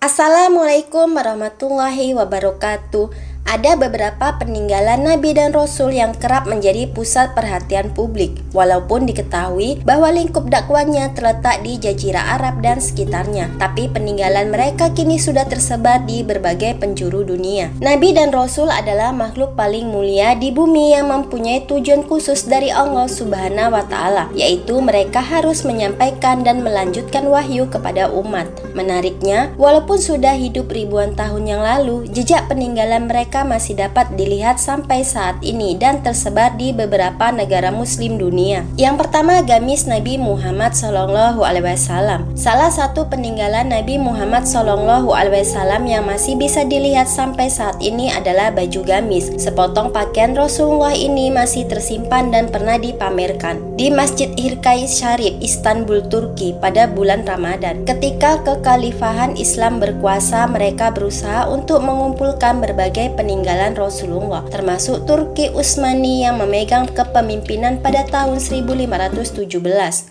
Assalamualaikum warahmatullahi wabarakatuh. Ada beberapa peninggalan Nabi dan Rasul yang kerap menjadi pusat perhatian publik, walaupun diketahui bahwa lingkup dakwahnya terletak di Jazirah Arab dan sekitarnya. Tapi peninggalan mereka kini sudah tersebar di berbagai penjuru dunia. Nabi dan Rasul adalah makhluk paling mulia di bumi yang mempunyai tujuan khusus dari Allah Subhanahu wa Ta'ala, yaitu mereka harus menyampaikan dan melanjutkan wahyu kepada umat. Menariknya, walaupun sudah hidup ribuan tahun yang lalu, jejak peninggalan mereka masih dapat dilihat sampai saat ini dan tersebar di beberapa negara muslim dunia. Yang pertama, gamis Nabi Muhammad SAW. Salah satu peninggalan Nabi Muhammad SAW yang masih bisa dilihat sampai saat ini adalah baju gamis. Sepotong pakaian Rasulullah ini masih tersimpan dan pernah dipamerkan di Masjid Hirkais Syarif, Istanbul, Turki pada bulan Ramadan. Ketika kekhalifahan Islam berkuasa, mereka berusaha untuk mengumpulkan berbagai peninggalan Rasulullah, termasuk Turki Utsmani yang memegang kepemimpinan pada tahun 1517.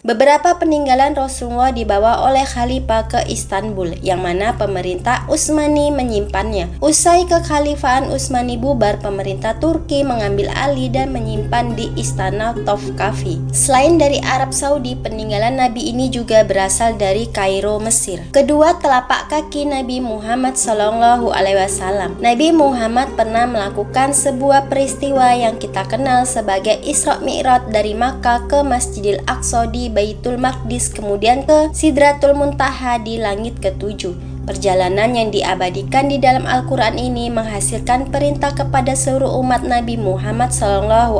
Beberapa peninggalan Rasulullah dibawa oleh khalifah ke Istanbul, yang mana pemerintah Utsmani menyimpannya. Usai kekhalifahan Utsmani bubar, pemerintah Turki mengambil alih dan menyimpan di Istana Topkapi. Selain dari Arab Saudi, peninggalan Nabi ini juga berasal dari Kairo, Mesir. Kedua, telapak kaki Nabi Muhammad SAW. Nabi Muhammad pernah melakukan sebuah peristiwa yang kita kenal sebagai Isra Mi'raj dari Makkah ke Masjidil Aqsa di Baitul Maqdis, kemudian ke Sidratul Muntaha di langit ketujuh. Perjalanan yang diabadikan di dalam Al-Quran ini menghasilkan perintah kepada seluruh umat Nabi Muhammad SAW.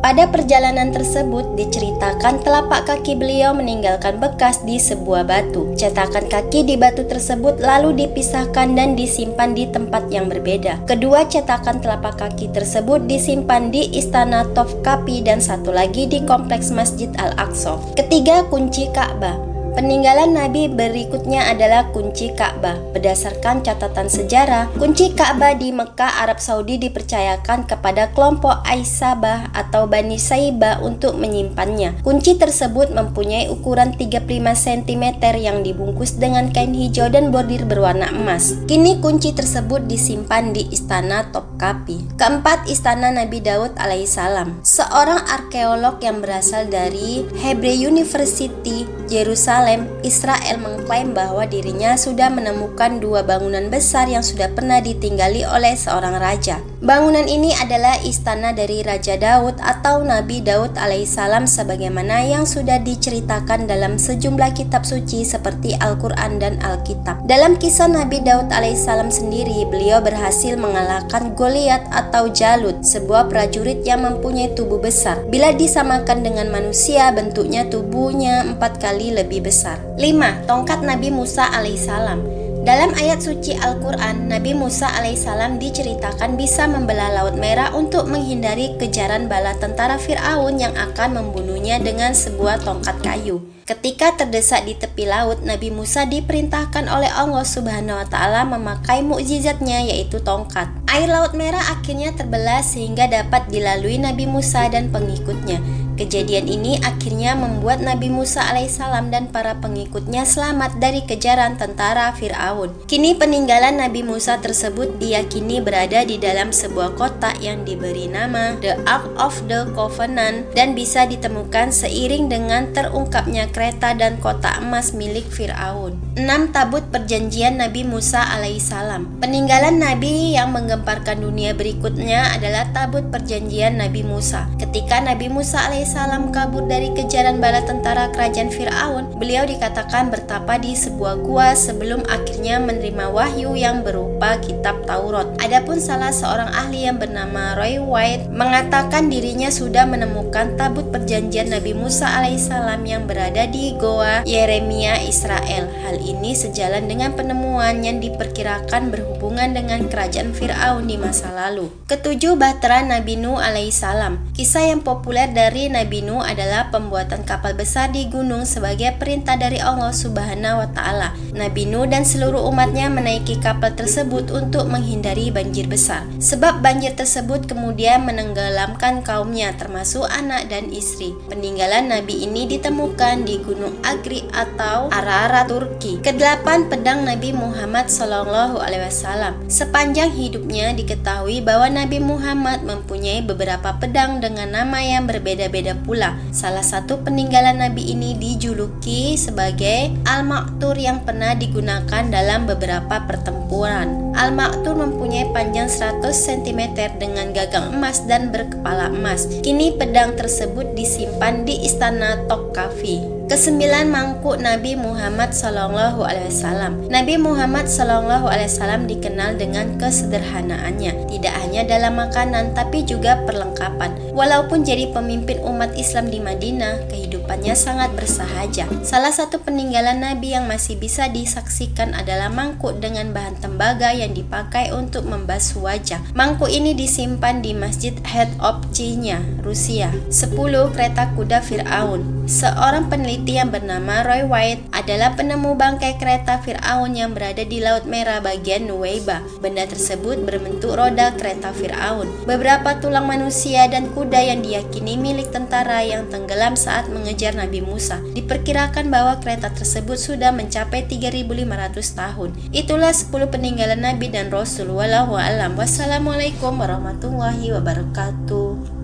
Pada perjalanan tersebut diceritakan telapak kaki beliau meninggalkan bekas di sebuah batu. Cetakan kaki di batu tersebut lalu dipisahkan dan disimpan di tempat yang berbeda. Kedua cetakan telapak kaki tersebut disimpan di Istana Topkapi dan satu lagi di kompleks Masjid Al-Aqsa. Ketiga, kunci Ka'bah. Peninggalan Nabi berikutnya adalah kunci Ka'bah. Berdasarkan catatan sejarah, kunci Ka'bah di Mekah, Arab Saudi dipercayakan kepada kelompok Aisabah atau Bani Saibah untuk menyimpannya. Kunci tersebut mempunyai ukuran 35 cm yang dibungkus dengan kain hijau dan bordir berwarna emas. Kini kunci tersebut disimpan di Istana Topkapi. Keempat, Istana Nabi Daud alaihissalam. Seorang arkeolog yang berasal dari Hebrew University, Yerusalem, Israel mengklaim bahwa dirinya sudah menemukan dua bangunan besar yang sudah pernah ditinggali oleh seorang raja. Bangunan ini adalah istana dari Raja Daud atau Nabi Daud alaihissalam sebagaimana yang sudah diceritakan dalam sejumlah kitab suci seperti Al-Quran dan Alkitab. Dalam kisah Nabi Daud alaihissalam sendiri, beliau berhasil mengalahkan Goliat atau Jalut, sebuah prajurit yang mempunyai tubuh besar. Bila disamakan dengan manusia, bentuknya tubuhnya 4 kali lebih besar. 5. Tongkat Nabi Musa alaihissalam. Dalam ayat suci Al-Quran, Nabi Musa alaihissalam diceritakan bisa membelah Laut Merah untuk menghindari kejaran bala tentara Fir'aun yang akan membunuhnya dengan sebuah tongkat kayu. Ketika terdesak di tepi laut, Nabi Musa diperintahkan oleh Allah Subhanahu wa Ta'ala memakai mukjizatnya, yaitu tongkat. Air Laut Merah akhirnya terbelah sehingga dapat dilalui Nabi Musa dan pengikutnya. Kejadian ini akhirnya membuat Nabi Musa alaihissalam dan para pengikutnya selamat dari kejaran tentara Fir'aun. Kini peninggalan Nabi Musa tersebut diyakini berada di dalam sebuah kotak yang diberi nama The Ark of the Covenant dan bisa ditemukan seiring dengan terungkapnya kereta dan kotak emas milik Fir'aun. 6. Tabut Perjanjian Nabi Musa alaihissalam. Peninggalan Nabi yang menggemparkan dunia berikutnya adalah Tabut Perjanjian Nabi Musa. Ketika Nabi Musa alaihissalam kabur dari kejaran bala tentara kerajaan Fir'aun, beliau dikatakan bertapa di sebuah gua sebelum akhirnya menerima wahyu yang berupa kitab Taurat. Adapun salah seorang ahli yang bernama Roy White mengatakan dirinya sudah menemukan Tabut Perjanjian Nabi Musa alaihissalam yang berada di Goa Yeremia, Israel. Hal ini sejalan dengan penemuan yang diperkirakan berhubungan dengan kerajaan Fir'aun di masa lalu. Ketujuh, Bahtera Nabi Nuh alaihissalam. Kisah yang populer dari Nabi Nuh adalah pembuatan kapal besar di gunung sebagai perintah dari Allah Subhanahu wa Ta'ala. Nabi Nuh dan seluruh umatnya menaiki kapal tersebut untuk menghindari banjir besar. Sebab banjir tersebut kemudian menenggelamkan kaumnya termasuk anak dan istri. Peninggalan Nabi ini ditemukan di Gunung Agri atau Ararat, Turki. Kafi. Kedelapan, pedang Nabi Muhammad SAW. Sepanjang hidupnya diketahui bahwa Nabi Muhammad mempunyai beberapa pedang dengan nama yang berbeda-beda pula. Salah satu peninggalan Nabi ini dijuluki sebagai Al-Ma'thur yang pernah digunakan dalam beberapa pertempuran. Al-Ma'thur mempunyai panjang 100 cm dengan gagang emas dan berkepala emas. Kini pedang tersebut disimpan di istana Tokkafi. Kesembilan, mangkuk Nabi Muhammad SAW. Nabi Muhammad SAW dikenal dengan kesederhanaannya, tidak hanya dalam makanan tapi juga perlengkapan. Walaupun jadi pemimpin umat Islam di Madinah, kehidupannya sangat bersahaja. Salah satu peninggalan Nabi yang masih bisa disaksikan adalah mangkuk dengan bahan tembaga yang dipakai untuk membasuh wajah. Mangkuk ini disimpan di Masjid Head of China, Rusia. 10. Kereta kuda Fir'aun. Seorang peneliti yang bernama Roy White adalah penemu bangkai kereta Fir'aun yang berada di Laut Merah bagian Nuweiba. Benda tersebut berbentuk roda kereta Fir'aun. Beberapa tulang manusia dan kuda yang diyakini milik tentara yang tenggelam saat mengejar Nabi Musa. Diperkirakan bahwa kereta tersebut sudah mencapai 3.500 tahun. Itulah 10 peninggalan Nabi dan Rasul. Wallahu a'lam. Wassalamualaikum warahmatullahi wabarakatuh.